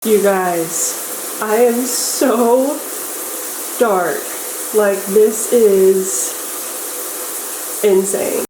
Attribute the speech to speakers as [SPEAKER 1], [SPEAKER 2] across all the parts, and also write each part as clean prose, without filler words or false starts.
[SPEAKER 1] You guys, I am so dark. Like, this is insane.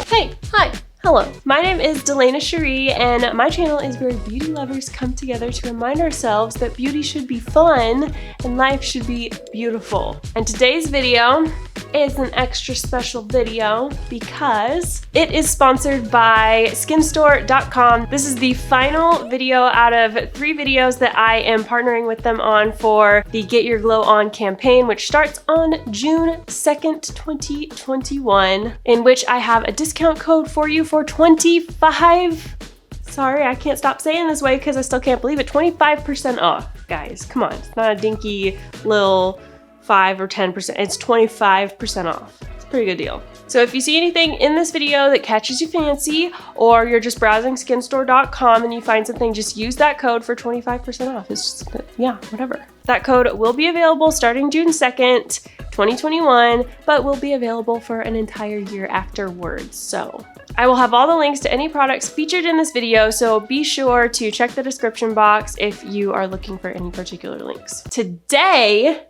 [SPEAKER 1] Hey, hi, hello. My name is Delana Cherie, and my channel is where beauty lovers come together to remind ourselves that beauty should be fun and life should be beautiful. And today's video is an extra special video because it is sponsored by skinstore.com. This is the final video out of 3 videos that I am partnering with them on for the Get Your Glow On campaign, which starts on June 2nd, 2021, in which I have a discount code for you for 25, sorry, I can't stop saying this way because I still can't believe it, 25% off, guys. Come on, it's not a dinky little 5 or 10%, it's 25% off. It's a pretty good deal. So if you see anything in this video that catches your fancy, or you're just browsing skinstore.com and you find something, just use that code for 25% off. It's just, yeah, whatever. That code will be available starting June 2nd, 2021, but will be available for an entire year afterwards. So I will have all the links to any products featured in this video, so be sure to check the description box if you are looking for any particular links. Today,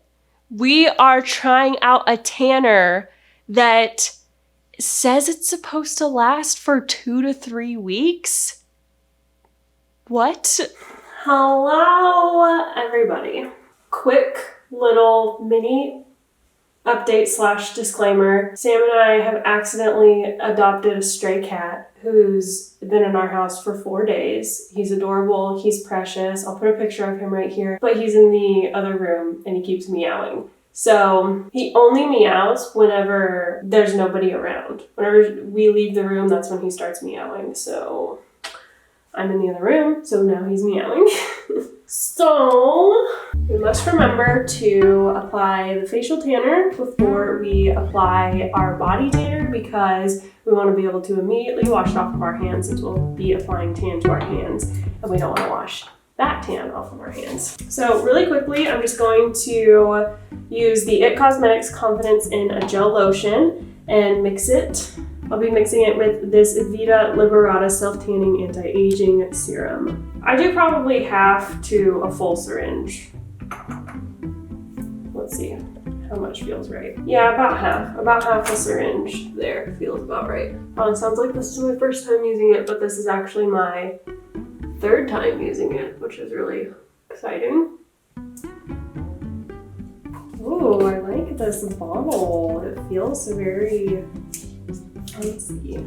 [SPEAKER 1] we are trying out a tanner that says it's supposed to last for 2 to 3 weeks. What? Hello, everybody. Quick little mini update / disclaimer. Sam and I have accidentally adopted a stray cat who's been in our house for 4 days. He's adorable, he's precious. I'll put a picture of him right here, but he's in the other room and he keeps meowing. So he only meows whenever there's nobody around. Whenever we leave the room, that's when he starts meowing. So I'm in the other room, so now he's meowing. So we must remember to apply the facial tanner before we apply our body tanner, because we want to be able to immediately wash it off of our hands, since we'll be applying tan to our hands and we don't want to wash that tan off of our hands. So really quickly, I'm just going to use the IT Cosmetics Confidence in a Gel Lotion and mix it. I'll be mixing it with this Vita Liberata Self-Tanning Anti-Aging Serum. I do probably half to a full syringe. Let's see how much feels right. Yeah, about half a syringe there feels about right. It sounds like this is my first time using it, but this is actually my 3rd time using it, which is really exciting. Ooh, I like this bottle. It feels very fancy.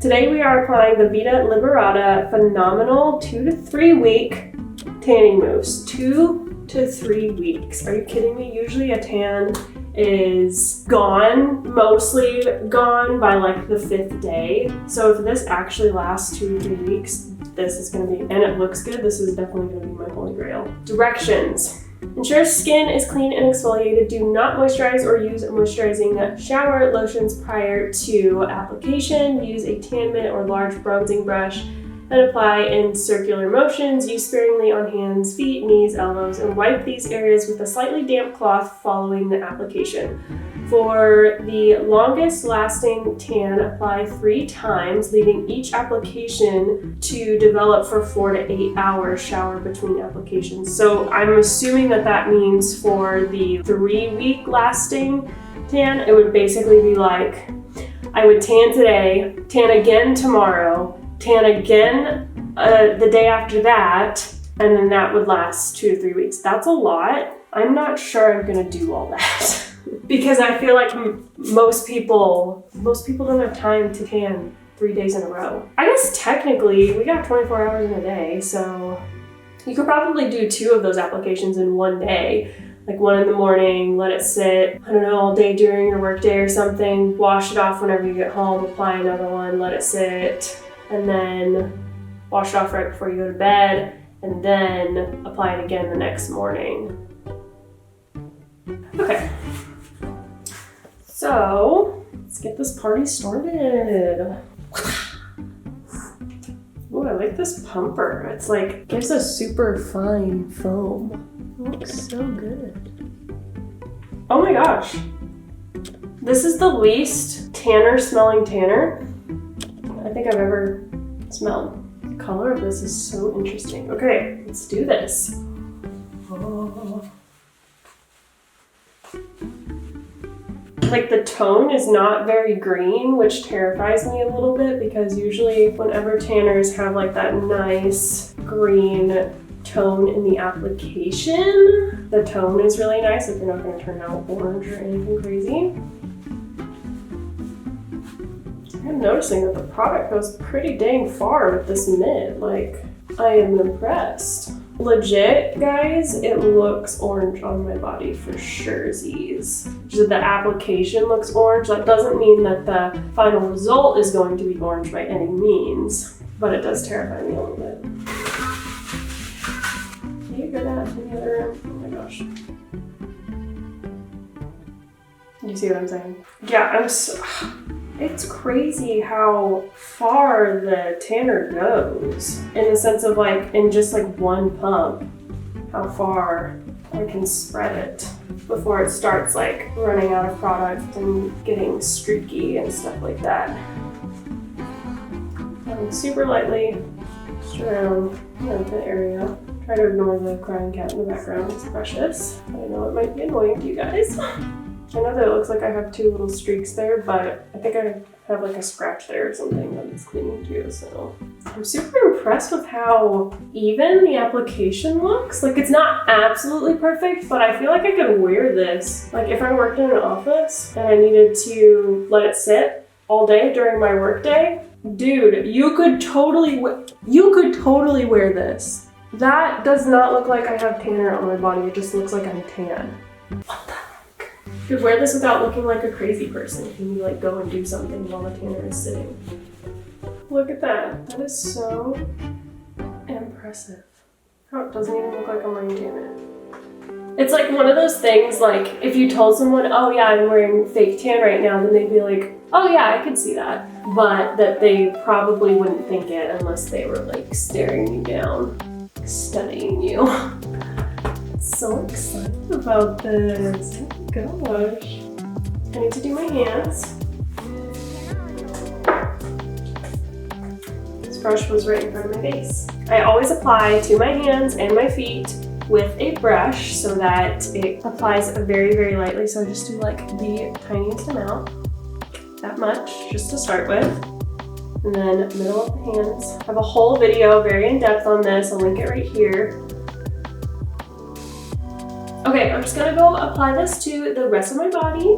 [SPEAKER 1] Today we are applying the Vita Liberata Phenomenal 2 to 3 week tanning mousse. 2 to 3 weeks. Are you kidding me? Usually a tan is gone, mostly gone by like the 5th day. So if this actually lasts 2 to 3 weeks, this is gonna be, and it looks good, this is definitely gonna be my holy grail. Directions. Ensure skin is clean and exfoliated. Do not moisturize or use moisturizing shower lotions prior to application. Use a tan mitt or large bronzing brush and apply in circular motions. Use sparingly on hands, feet, knees, elbows, and wipe these areas with a slightly damp cloth following the application. For the longest lasting tan, apply 3 times, leaving each application to develop for 4 to 8 hours. Shower between applications. So I'm assuming that that means for the 3-week lasting tan, it would basically be like, I would tan today, tan again tomorrow, tan again the day after that, and then that would last 2 to 3 weeks. That's a lot. I'm not sure I'm gonna do all that. Because I feel like most people don't have time to tan 3 days in a row. I guess technically we got 24 hours in a day, so you could probably do 2 of those applications in one day. Like 1 in the morning, let it sit, I don't know, all day during your work day or something, wash it off whenever you get home, apply another one, let it sit, and then wash it off right before you go to bed, and then apply it again the next morning. Okay. So, let's get this party started. Ooh, I like this pumper. It's like, gives a super fine foam. It looks so good. Oh my gosh. This is the least tanner smelling tanner I think I've ever smelled. The color of this is so interesting. Okay, let's do this. Oh. Like the tone is not very green, which terrifies me a little bit because usually whenever tanners have like that nice green tone in the application, the tone is really nice if you're not going to turn out orange or anything crazy. I'm noticing that the product goes pretty dang far with this mid. Like, I am impressed. Legit, guys, it looks orange on my body for surezies. The application looks orange. That doesn't mean that the final result is going to be orange by any means, but it does terrify me a little bit. Can you hear that in the other room? Oh my gosh. You see what I'm saying? Yeah, it's crazy how far the tanner goes in the sense of like, in just like one pump, how far I can spread it before it starts like running out of product and getting streaky and stuff like that. Super lightly, just around the area. Try to ignore the crying cat in the background, it's precious. I know it might be annoying to you guys. I know that it looks like I have two little streaks there, but I think I have like a scratch there or something that it's cleaning too, so. I'm super impressed with how even the application looks. Like it's not absolutely perfect, but I feel like I could wear this. Like if I worked in an office and I needed to let it sit all day during my work day, dude, you could totally wear this. That does not look like I have tanner on my body, it just looks like I'm tan. What the? You could wear this without looking like a crazy person. Can you like go and do something while the tanner is sitting? Look at that. That is so impressive. Oh, it doesn't even look like I'm wearing tanner. It's like one of those things like if you told someone, oh yeah, I'm wearing fake tan right now, then they'd be like, oh yeah, I could see that. But that they probably wouldn't think it unless they were like staring you down, studying you. So excited about this. Oh my gosh. I need to do my hands. This brush was right in front of my face. I always apply to my hands and my feet with a brush so that it applies very, very lightly. So I just do like the tiniest amount, that much, just to start with. And then middle of the hands. I have a whole video very in depth on this. I'll link it right here. Okay, I'm just gonna go apply this to the rest of my body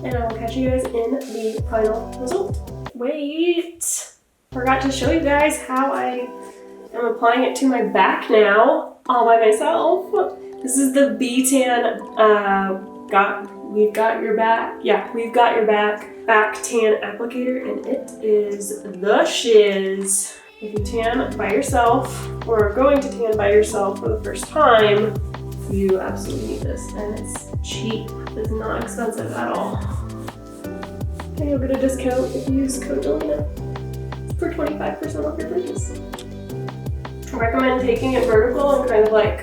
[SPEAKER 1] and I will catch you guys in the final result. Wait, forgot to show you guys how I am applying it to my back now, all by myself. This is the B-Tan, We've Got Your Back, back tan applicator, and it is the shiz. If you tan by yourself or are going to tan by yourself for the first time, you absolutely need this, and it's cheap. It's not expensive at all. And you'll get a discount if you use code Delina for 25% off your purchase. I recommend taking it vertical and kind of like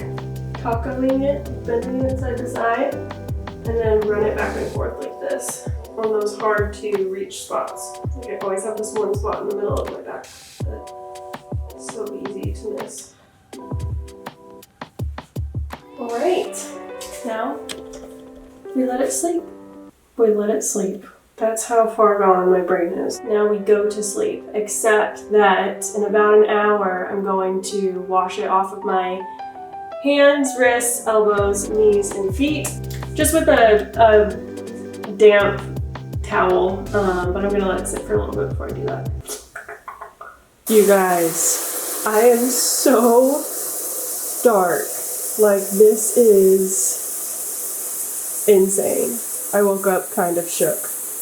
[SPEAKER 1] tacoing it, bending it side to side, and then run it back and forth like this on those hard to reach spots. Like I always have this one spot in the middle of my back that's so easy to miss. All right, now we let it sleep. That's how far gone my brain is. Now we go to sleep, except that in about an hour, I'm going to wash it off of my hands, wrists, elbows, knees, and feet, just with a damp towel, but I'm gonna let it sit for a little bit before I do that. You guys, I am so dark. Like, this is insane. I woke up kind of shook.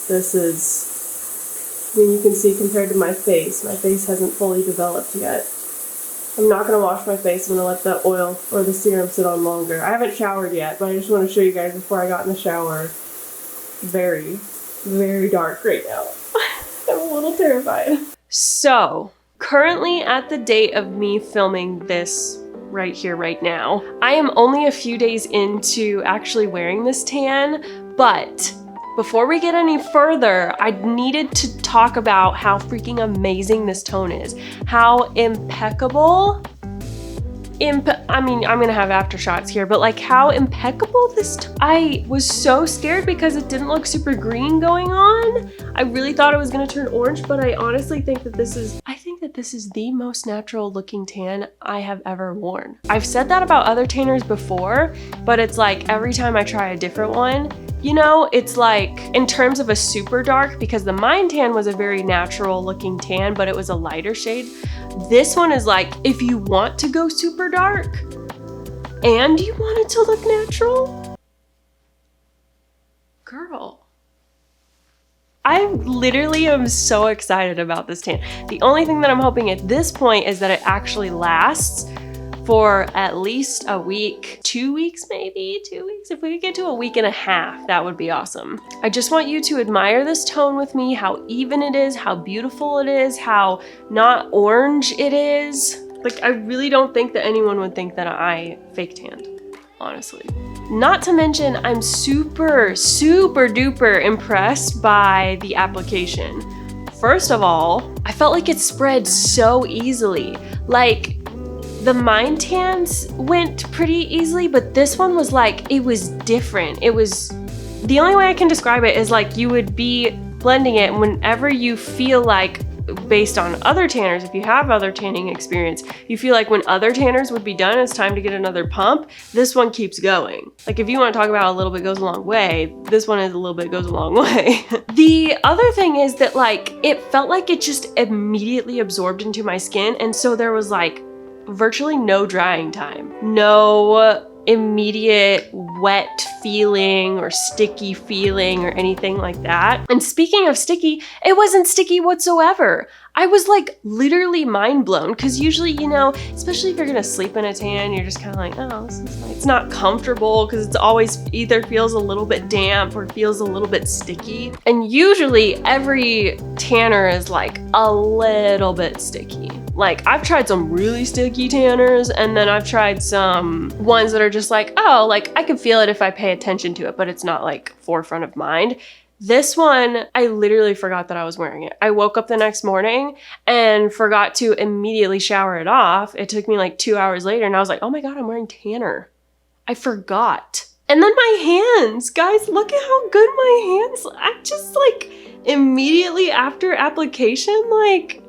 [SPEAKER 1] This is, I mean, you can see compared to my face hasn't fully developed yet. I'm not going to wash my face. I'm going to let the oil or the serum sit on longer. I haven't showered yet, but I just want to show you guys before I got in the shower. Very, very dark right now. I'm a little terrified. So, currently at the date of me filming this right here, right now, I am only a few days into actually wearing this tan, but Before we get any further, I needed to talk about how freaking amazing this tone is. How impeccable. I mean, I'm gonna have aftershots here, but like how impeccable this, I was so scared because it didn't look super green going on. I really thought it was gonna turn orange, but I honestly think that this is the most natural looking tan I have ever worn. I've said that about other tanners before, but it's like every time I try a different one, you know, it's like in terms of a super dark, because the Mine Tan was a very natural looking tan, but it was a lighter shade. This one is like, if you want to go super dark and you want it to look natural, girl. I literally am so excited about this tan. The only thing that I'm hoping at this point is that it actually lasts for at least a week, 2 weeks maybe, 2 weeks. If we could get to a week and a half, that would be awesome. I just want you to admire this tone with me, how even it is, how beautiful it is, how not orange it is. Like, I really don't think that anyone would think that I fake tanned, honestly. Not to mention, I'm super, super duper impressed by the application. First of all, I felt like it spread so easily. Like, the Mine Tans went pretty easily, but this one was like, it was different. It was, the only way I can describe it is like you would be blending it whenever you feel like, based on other tanners, if you have other tanning experience, you feel like when other tanners would be done, it's time to get another pump. This one keeps going. Like if you want to talk about a little bit goes a long way, this one is a little bit goes a long way. The other thing is that like, it felt like it just immediately absorbed into my skin. And so there was like virtually no drying time, no immediate wet feeling or sticky feeling or anything like that. And speaking of sticky, it wasn't sticky whatsoever. I was like literally mind blown because usually, you know, especially if you're gonna sleep in a tan, you're just kind of like, oh, this is nice. It's not comfortable because it's always either feels a little bit damp or feels a little bit sticky. And usually every tanner is like a little bit sticky. Like I've tried some really sticky tanners and then I've tried some ones that are just like, oh, like I can feel it if I pay attention to it, but it's not like forefront of mind. This one, I literally forgot that I was wearing it. I woke up the next morning and forgot to immediately shower it off. It took me like 2 hours later and I was like, oh my God, I'm wearing tanner. I forgot. And then my hands, guys, look at how good my hands, I just like immediately after application, like,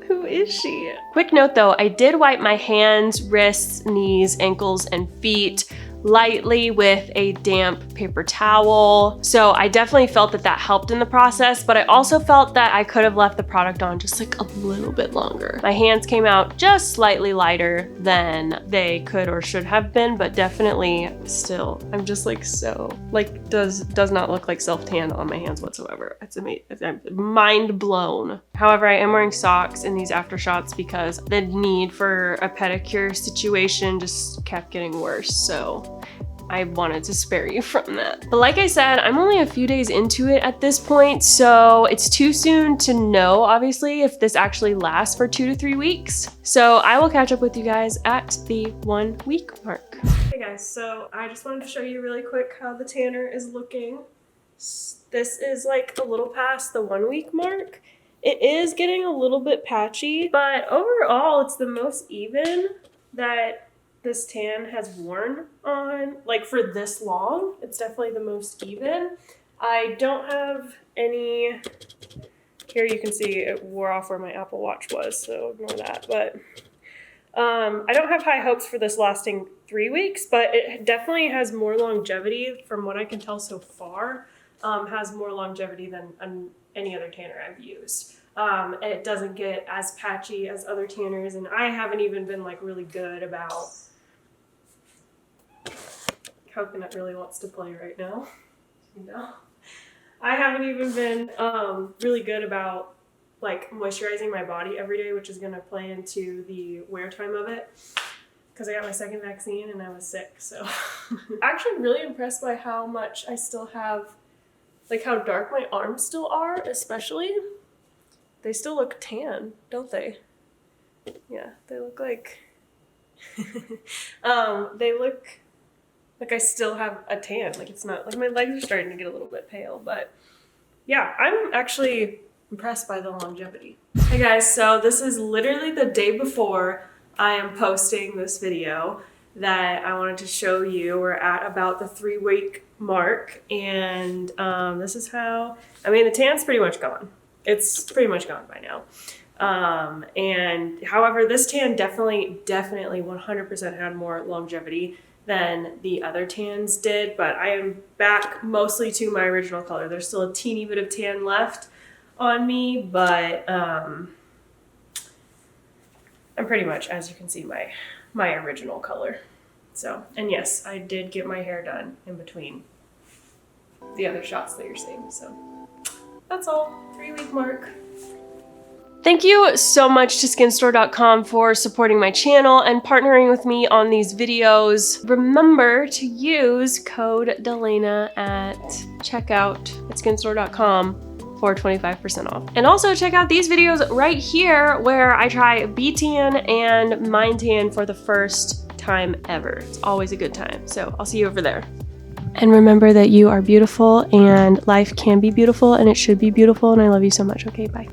[SPEAKER 1] who is she? Quick note though, I did wipe my hands, wrists, knees, ankles, and feet lightly with a damp paper towel. So I definitely felt that that helped in the process, but I also felt that I could have left the product on just like a little bit longer. My hands came out just slightly lighter than they could or should have been, but definitely still, I'm just like so, like does not look like self-tan on my hands whatsoever. It's amazing, I'm mind blown. However, I am wearing socks in these aftershots because the need for a pedicure situation just kept getting worse. So I wanted to spare you from that. But like I said, I'm only a few days into it at this point, so it's too soon to know, obviously, if this actually lasts for 2 to 3 weeks. So I will catch up with you guys at the 1 week mark. Hey guys, so I just wanted to show you really quick how the tanner is looking. This is like a little past the 1 week mark. It is getting a little bit patchy, but overall it's the most even that this tan has worn on, like for this long. It's definitely the most even. I don't have any, here you can see it wore off where my Apple Watch was, so ignore that. But I don't have high hopes for this lasting 3 weeks, but it definitely has more longevity from what I can tell so far. Has more longevity than any other tanner I've used. It doesn't get as patchy as other tanners, and I haven't even been like really good about, Coconut really wants to play right now, you know. I haven't even been really good about like moisturizing my body every day, which is gonna play into the wear time of it because I got my second vaccine and I was sick. So actually really impressed by how much I still have, like how dark my arms still are, especially. They still look tan, don't they? Yeah, they look like, they look Like I still have a tan. Like it's not like my legs are starting to get a little bit pale, but yeah, I'm actually impressed by the longevity. Hey guys, so this is literally the day before I am posting this video that I wanted to show you. We're at about the 3-week mark, and this is how, I mean, the tan's pretty much gone. It's pretty much gone by now. And however, this tan definitely 100% had more longevity than the other tans did, but I am back mostly to my original color. There's still a teeny bit of tan left on me, but I'm pretty much, as you can see, my original color. So, and yes, I did get my hair done in between the other shots that you're seeing. So that's all. 3-week mark. Thank you so much to skinstore.com for supporting my channel and partnering with me on these videos. Remember to use code Delana at checkout at skinstore.com for 25% off. And also check out these videos right here where I try B-Tan and Mind Tan for the first time ever. It's always a good time. So I'll see you over there. And remember that you are beautiful and life can be beautiful and it should be beautiful, and I love you so much. Okay, bye.